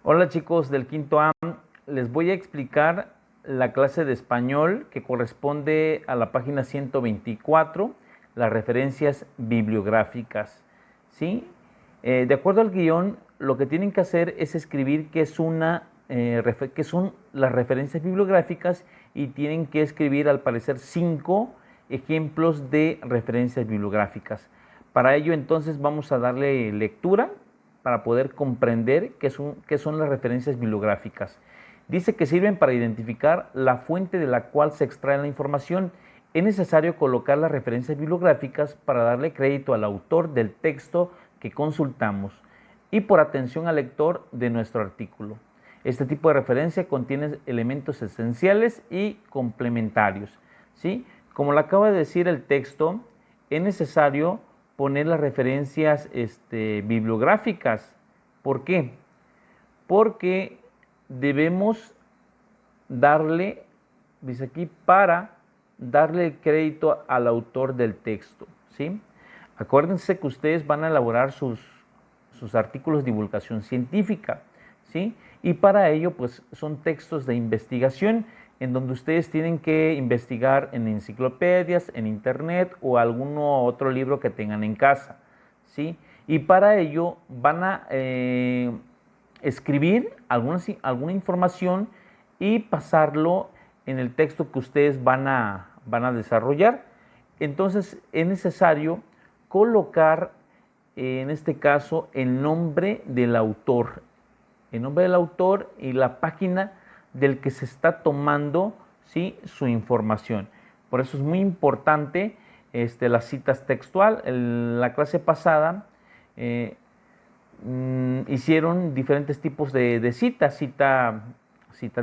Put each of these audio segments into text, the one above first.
Hola chicos del quinto A, les voy a explicar la clase de español que corresponde a la página 124, las referencias bibliográficas. ¿Sí? De acuerdo al guión, lo que tienen que hacer es escribir qué son las referencias bibliográficas y tienen que escribir al parecer 5 ejemplos de referencias bibliográficas. Para ello entonces vamos a darle lectura para poder comprender qué son las referencias bibliográficas. Dice que sirven para identificar la fuente de la cual se extrae la información. Es necesario colocar las referencias bibliográficas para darle crédito al autor del texto que consultamos y por atención al lector de nuestro artículo. Este tipo de referencia contiene elementos esenciales y complementarios. ¿Sí? Como lo acaba de decir el texto, es necesario poner las referencias bibliográficas. ¿Por qué? Porque debemos darle, dice aquí, para darle crédito al autor del texto. ¿Sí? Acuérdense que ustedes van a elaborar sus artículos de divulgación científica. ¿Sí? Y para ello, pues son textos de investigación en donde ustedes tienen que investigar en enciclopedias, en internet o alguno otro libro que tengan en casa. ¿Sí? Y para ello van a escribir alguna información y pasarlo en el texto que ustedes van a desarrollar. Entonces es necesario colocar, en este caso, el nombre del autor. El nombre del autor y la página del que se está tomando, ¿sí?, su información. Por eso es muy importante las citas textual. En la clase pasada hicieron diferentes tipos de citas, cita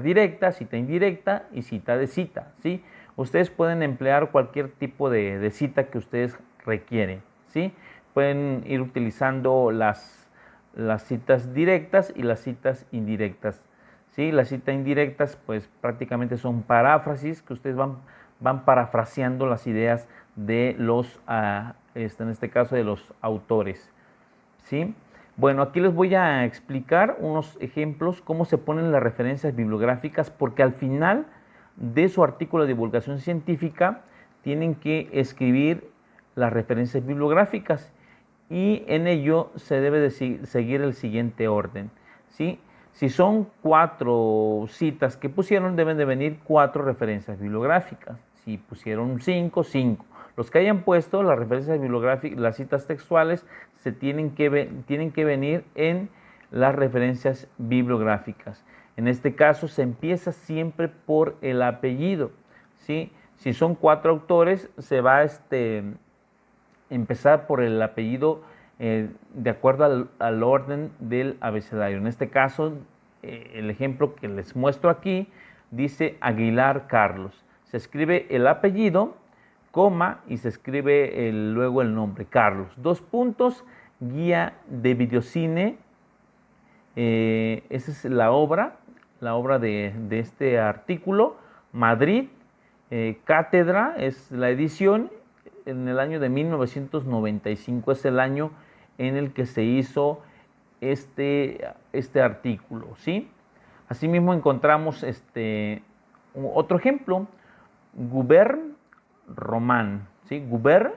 directa, cita indirecta y cita de cita, ¿sí? Ustedes pueden emplear cualquier tipo de cita que ustedes requieren, ¿sí? Pueden ir utilizando las citas directas y las citas indirectas, ¿sí? Las citas indirectas pues prácticamente son paráfrasis que ustedes van parafraseando las ideas de los, en este caso de los autores, ¿sí? Bueno, aquí les voy a explicar unos ejemplos, cómo se ponen las referencias bibliográficas, porque al final de su artículo de divulgación científica tienen que escribir las referencias bibliográficas y en ello se debe de seguir el siguiente orden, ¿sí? Si son 4 citas que pusieron, deben de venir 4 referencias bibliográficas. Si pusieron 5, 5. Los que hayan puesto las referencias bibliográficas, las citas textuales, tienen que venir en las referencias bibliográficas. En este caso se empieza siempre por el apellido, ¿sí? Si son 4 autores, se va a empezar por el apellido de acuerdo al orden del abecedario. En este caso, el ejemplo que les muestro aquí dice Aguilar Carlos. Se escribe el apellido, coma, y se escribe luego el nombre, Carlos. 2 puntos, guía de videocine. Esa es la obra de este artículo. Madrid, Cátedra, es la edición. En el año de 1995 es el año en el que se hizo este artículo, ¿sí? Asimismo encontramos otro ejemplo, Gubern Román, ¿sí? Gubern,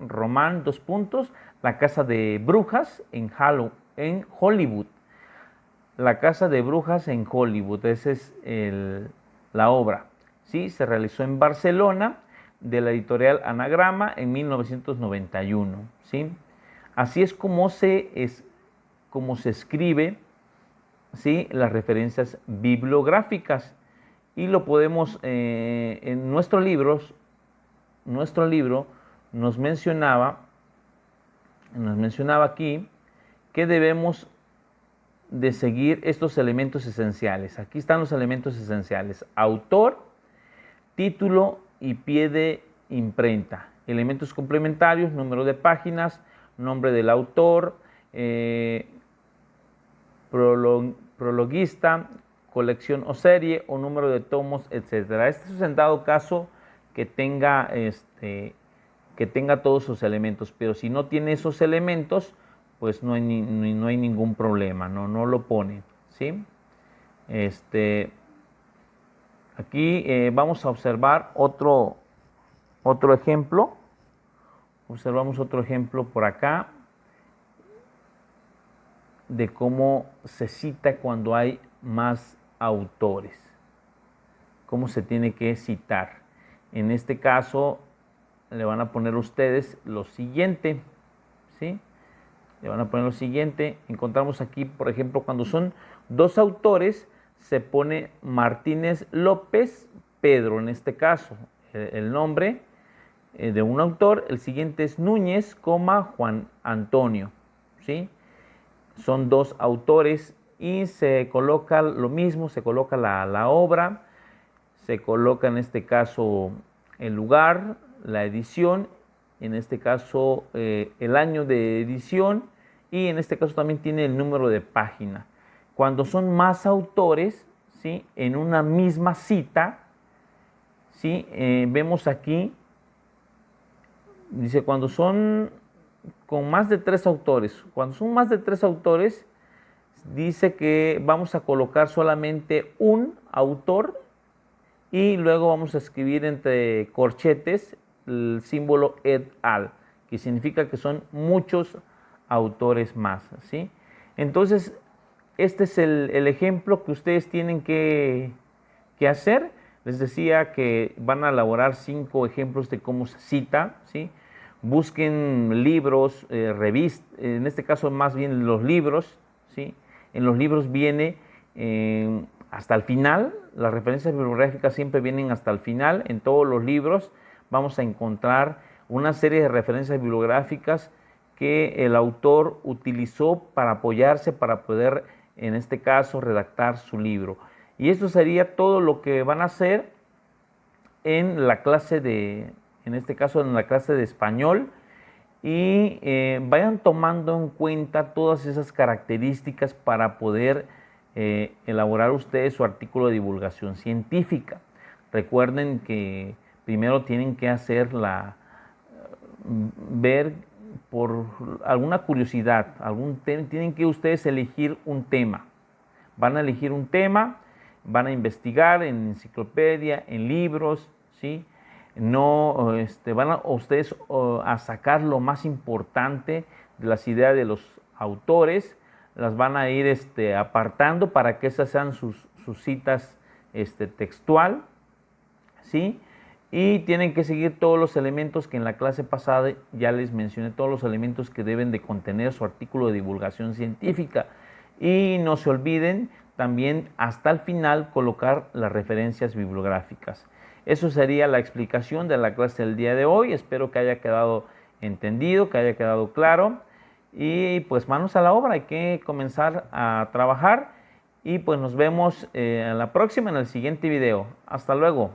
Román, 2 puntos, la casa de brujas en Hollywood. La casa de brujas en Hollywood, esa es la obra, ¿sí? Se realizó en Barcelona, de la editorial Anagrama, en 1991, ¿sí? Así es como se escribe, ¿sí?, las referencias bibliográficas. Y lo podemos, en nuestro libro nos mencionaba aquí que debemos de seguir estos elementos esenciales. Aquí están los elementos esenciales: autor, título y pie de imprenta. Elementos complementarios: número de páginas, nombre del autor, prologuista, colección o serie o número de tomos, etcétera. Este es en dado caso que tenga todos esos elementos, pero si no tiene esos elementos, pues no hay ningún problema, no lo pone, ¿sí? Aquí vamos a observar otro ejemplo. Observamos otro ejemplo por acá de cómo se cita cuando hay más autores. Cómo se tiene que citar. En este caso, le van a poner ustedes lo siguiente, ¿sí? Le van a poner lo siguiente. Encontramos aquí, por ejemplo, cuando son dos autores, se pone Martínez López Pedro, en este caso, el nombre de un autor. El siguiente es Núñez, Juan Antonio, ¿sí? Son dos autores y se coloca lo mismo, se coloca la obra, se coloca en este caso el lugar, la edición, en este caso el año de edición, y en este caso también tiene el número de página. Cuando son más autores, ¿sí?, en una misma cita, ¿sí?, vemos aquí, dice cuando son con más de 3 autores. Cuando son más de 3 autores, dice que vamos a colocar solamente un autor y luego vamos a escribir entre corchetes el símbolo et al, que significa que son muchos autores más, ¿sí? Entonces, este es el ejemplo que ustedes tienen que hacer. Les decía que van a elaborar 5 ejemplos de cómo se cita, ¿sí? Busquen libros, revistas, en este caso más bien los libros, ¿sí? En los libros viene hasta el final, las referencias bibliográficas siempre vienen hasta el final. En todos los libros vamos a encontrar una serie de referencias bibliográficas que el autor utilizó para apoyarse, para poder, en este caso, redactar su libro. Y esto sería todo lo que van a hacer en la clase en este caso en la clase de español, y vayan tomando en cuenta todas esas características para poder elaborar ustedes su artículo de divulgación científica. Recuerden que primero tienen que ver por alguna curiosidad, tienen que ustedes elegir un tema. Van a elegir un tema, van a investigar en enciclopedia, en libros, ¿sí? No, van a ustedes a sacar lo más importante de las ideas de los autores, las van a ir apartando para que esas sean sus citas textual, ¿sí? Y tienen que seguir todos los elementos que en la clase pasada ya les mencioné, todos los elementos que deben de contener su artículo de divulgación científica. Y no se olviden también hasta el final colocar las referencias bibliográficas. Eso sería la explicación de la clase del día de hoy. Espero que haya quedado entendido, que haya quedado claro. Y pues manos a la obra, hay que comenzar a trabajar. Y pues nos vemos en la próxima, en el siguiente video. Hasta luego.